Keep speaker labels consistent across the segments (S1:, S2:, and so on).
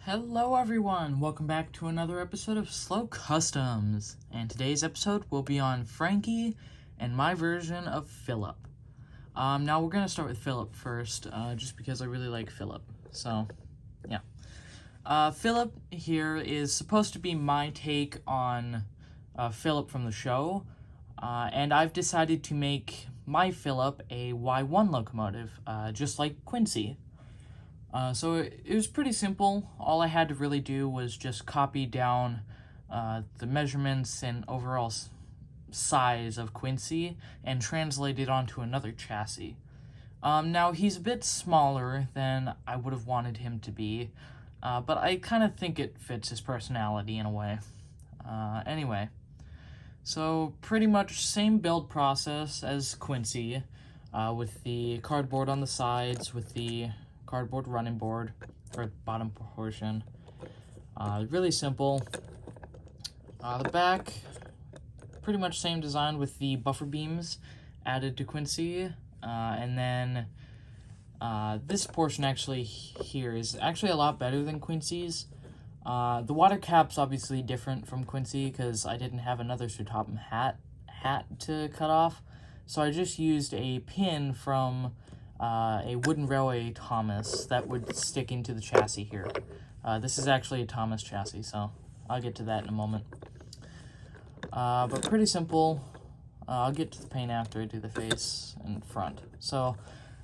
S1: Hello everyone, welcome back to another episode of Slow Customs, and today's episode will be on Frankie and my version of Philip. Now we're gonna start with Philip first, just because I really like Philip, so yeah. Philip here is supposed to be my take on Philip from the show, and I've decided to make my Philip a Y1 locomotive, just like Quincy. So it was pretty simple. All I had to really do was just copy down the measurements and overall size of Quincy and translate it onto another chassis. Now, he's a bit smaller than I would have wanted him to be, but I kind of think it fits his personality in a way. Anyway, so pretty much same build process as Quincy, with the cardboard on the sides, with the cardboard running board for bottom portion. Really simple. The back, pretty much same design with the buffer beams added to Quincy. And then this portion actually here is actually a lot better than Quincy's. The water cap's obviously different from Quincy because I didn't have another Sutopin hat to cut off. So I just used a pin from a wooden railway Thomas that would stick into the chassis here. This is actually a Thomas chassis, so I'll get to that in a moment. But pretty simple. I'll get to the paint after I do the face and front. So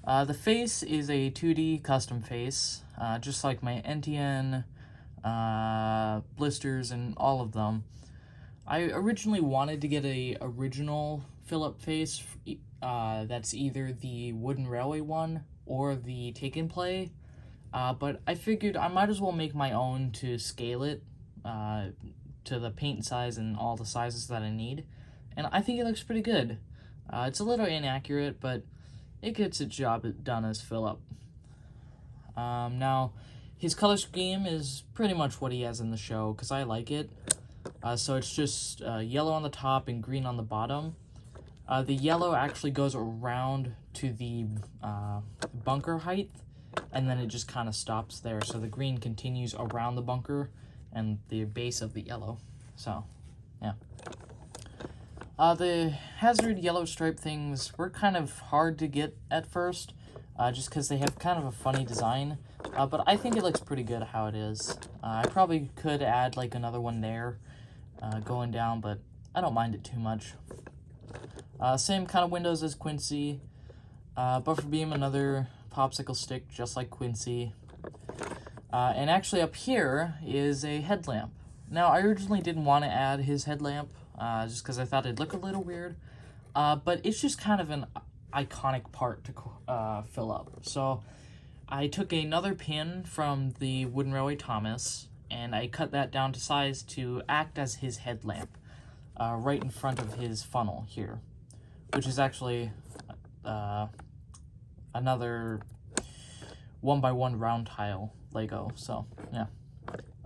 S1: the face is a 2D custom face, just like my NTN, blisters, and all of them. I originally wanted to get a original Philip face, that's either the wooden railway one or the take and play, but I figured I might as well make my own to scale it to the paint size and all the sizes that I need, and I think it looks pretty good. It's a little inaccurate, but it gets its job done as Philip. Now, his color scheme is pretty much what he has in the show, because I like it. So it's just yellow on the top and green on the bottom. The yellow actually goes around to the bunker height, and then it just kind of stops there. So the green continues around the bunker and the base of the yellow. So, yeah. The hazard yellow stripe things were kind of hard to get at first, just because they have kind of a funny design. But I think it looks pretty good how it is. I probably could add like another one there going down, but I don't mind it too much. Same kind of windows as Quincy. Buffer beam, another popsicle stick, just like Quincy. And actually up here is a headlamp. Now, I originally didn't want to add his headlamp, just because I thought it'd look a little weird. But it's just kind of an iconic part to fill up. So I took another pin from the wooden railway Thomas, and I cut that down to size to act as his headlamp, right in front of his funnel here, which is actually another 1x1 round tile Lego, so yeah.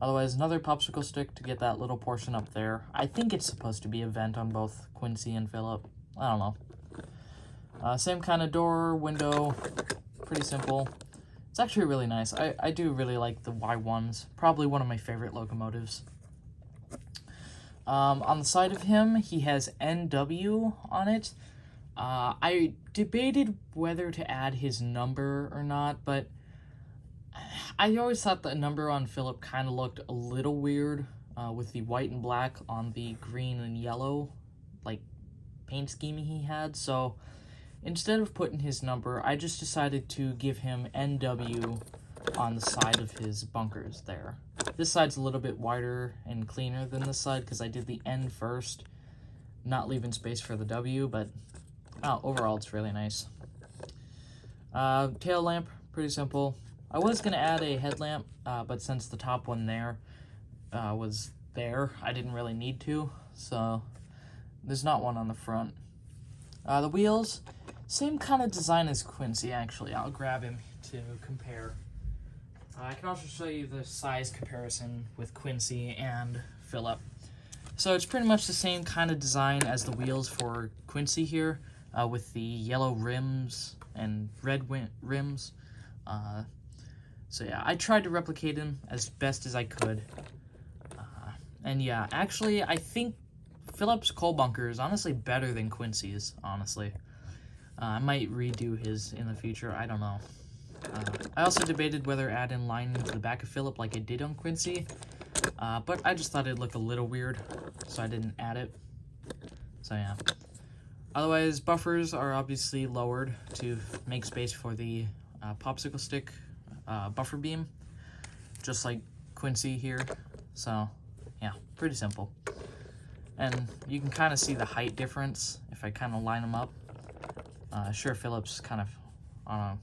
S1: Otherwise, another popsicle stick to get that little portion up there. I think it's supposed to be a vent on both Quincy and Philip. I don't know. Same kind of door, window, pretty simple. It's actually really nice. I do really like the Y1s. Probably one of my favorite locomotives. On the side of him, he has NW on it. I debated whether to add his number or not, but I always thought the number on Philip kind of looked a little weird, with the white and black on the green and yellow, like, paint scheme he had. So instead of putting his number, I just decided to give him NW on the side of his bunkers there. This side's a little bit wider and cleaner than this side because I did the N first, not leaving space for the W, but overall it's really nice. Tail lamp, pretty simple. I was going to add a headlamp, but since the top one there was there, I didn't really need to, so there's not one on the front. The wheels, same kind of design as Quincy, actually. I'll grab him to compare. I can also show you the size comparison with Quincy and Philip. So it's pretty much the same kind of design as the wheels for Quincy here, with the yellow rims and red rims. So yeah, I tried to replicate him as best as I could. And yeah, actually, I think Philip's coal bunker is honestly better than Quincy's, honestly. I might redo his in the future, I don't know. I also debated whether add in line into the back of Philip like I did on Quincy, but I just thought it'd look a little weird, so I didn't add it. So yeah. Otherwise, buffers are obviously lowered to make space for the popsicle stick buffer beam, just like Quincy here. So yeah, pretty simple. And you can kind of see the height difference if I kind of line them up. Sure, Philip's kind of on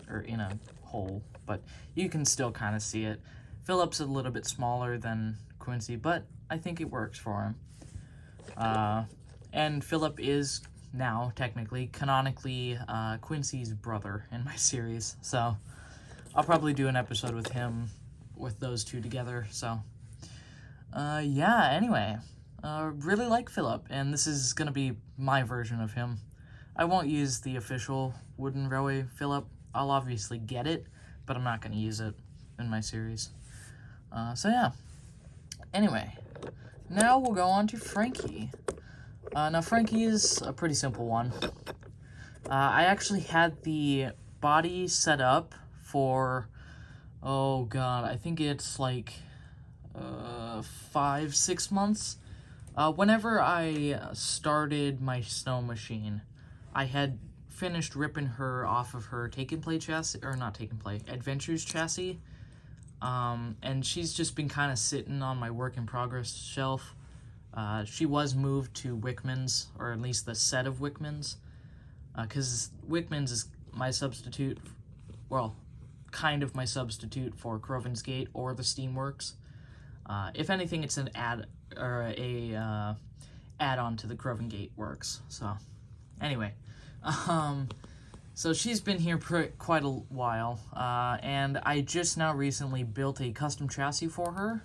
S1: or in a hole, but you can still kind of see it. Philip's a little bit smaller than Quincy, but I think it works for him. And Philip is now, technically, canonically, Quincy's brother in my series, so I'll probably do an episode with him, with those two together, so. Yeah, anyway, really like Philip, and this is gonna be my version of him. I won't use the official wooden railway Philip. I'll obviously get it, but I'm not gonna use it in my series. So yeah. Anyway, now we'll go on to Frankie. Now Frankie is a pretty simple one. I actually had the body set up for, oh god, I think it's like 5-6 months. Whenever I started my snow machine, I had finished ripping her off of her Take and Play chassis, or not Take and Play, Adventures chassis, and she's just been kind of sitting on my work in progress shelf. She was moved to Wickman's, or at least the set of Wickman's, because Wickman's is my substitute, well, kind of my substitute for Croven's Gate or the Steamworks. If anything, it's an add-on to the Croven Gate works. So, anyway, so she's been here quite a while, and I just now recently built a custom chassis for her,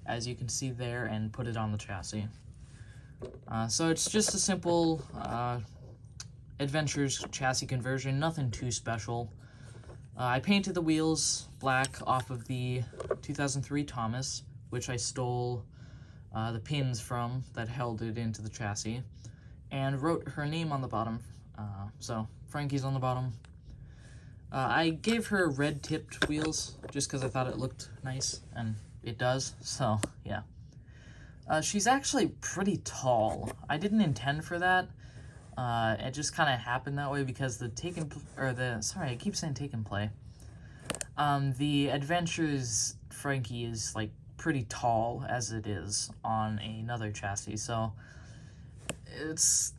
S1: as you can see there, and put it on the chassis. So it's just a simple Adventures chassis conversion, nothing too special. I painted the wheels black off of the 2003 Thomas, which I stole the pins from that held it into the chassis, and wrote her name on the bottom. So Frankie's on the bottom. I gave her red-tipped wheels just because I thought it looked nice, and it does, so yeah. She's actually pretty tall. I didn't intend for that. It just kind of happened that way because the I keep saying Take and Play. The Adventures Frankie is like pretty tall as it is on another chassis, so it's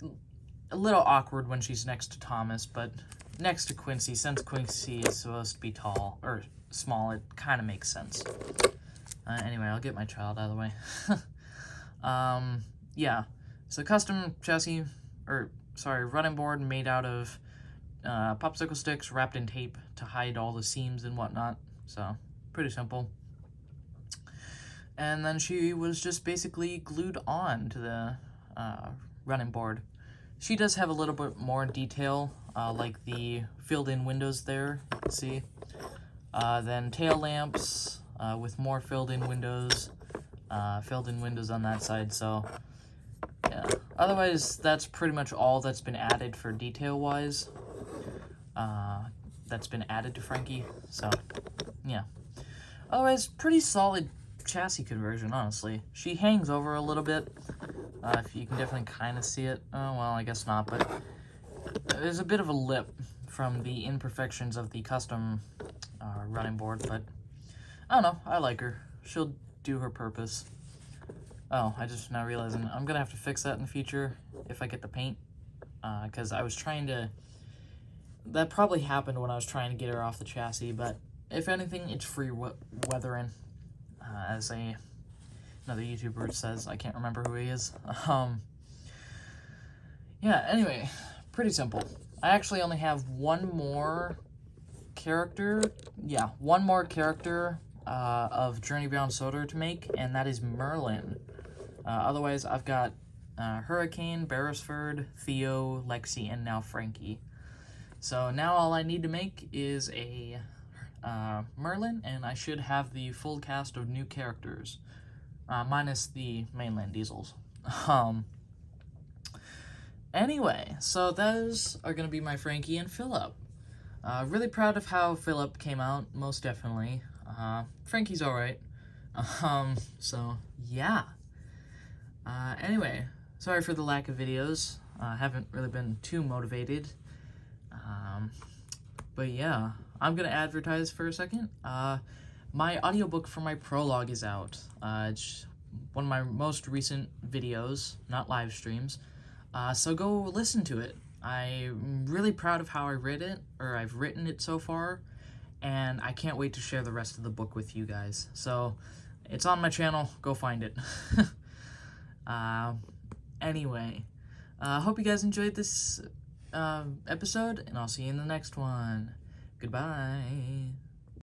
S1: a little awkward when she's next to Thomas, but next to Quincy, since Quincy is supposed to be tall, or small, it kind of makes sense. Anyway, I'll get my child out of the way. Yeah, so custom chassis, running board made out of popsicle sticks wrapped in tape to hide all the seams and whatnot, so pretty simple. And then she was just basically glued on to the running board. She does have a little bit more detail, like the filled-in windows there, you can see. Then tail lamps with more filled-in windows on that side, so yeah. Otherwise, that's pretty much all that's been added for detail-wise. That's been added to Frankie, so yeah. Otherwise, pretty solid chassis conversion, honestly. She hangs over a little bit. If you can definitely kind of see it. Oh, well, I guess not, but there's a bit of a lip from the imperfections of the custom running board, but I don't know. I like her. She'll do her purpose. Oh, I just now realizing I'm gonna have to fix that in the future if I get the paint, because I was trying to. That probably happened when I was trying to get her off the chassis, but if anything, it's free weathering, as another YouTuber says. I can't remember who he is. Yeah, anyway, pretty simple. I actually only have one more character. Yeah, one more character of Journey Beyond Soda to make, and that is Merlin. Otherwise, I've got Hurricane, Beresford, Theo, Lexi, and now Frankie. So now all I need to make is a Merlin, and I should have the full cast of new characters, minus the mainland diesels. Anyway, so those are going to be my Frankie and Philip. Really proud of how Philip came out, most definitely. Frankie's alright. So, yeah. Anyway, sorry for the lack of videos. Haven't really been too motivated. But yeah, I'm gonna advertise for a second. My audiobook for my prologue is out. It's one of my most recent videos, not live streams. So go listen to it. I'm really proud of how I've written it so far, and I can't wait to share the rest of the book with you guys. So, it's on my channel, go find it. Anyway, hope you guys enjoyed this episode, and I'll see you in the next one. Goodbye.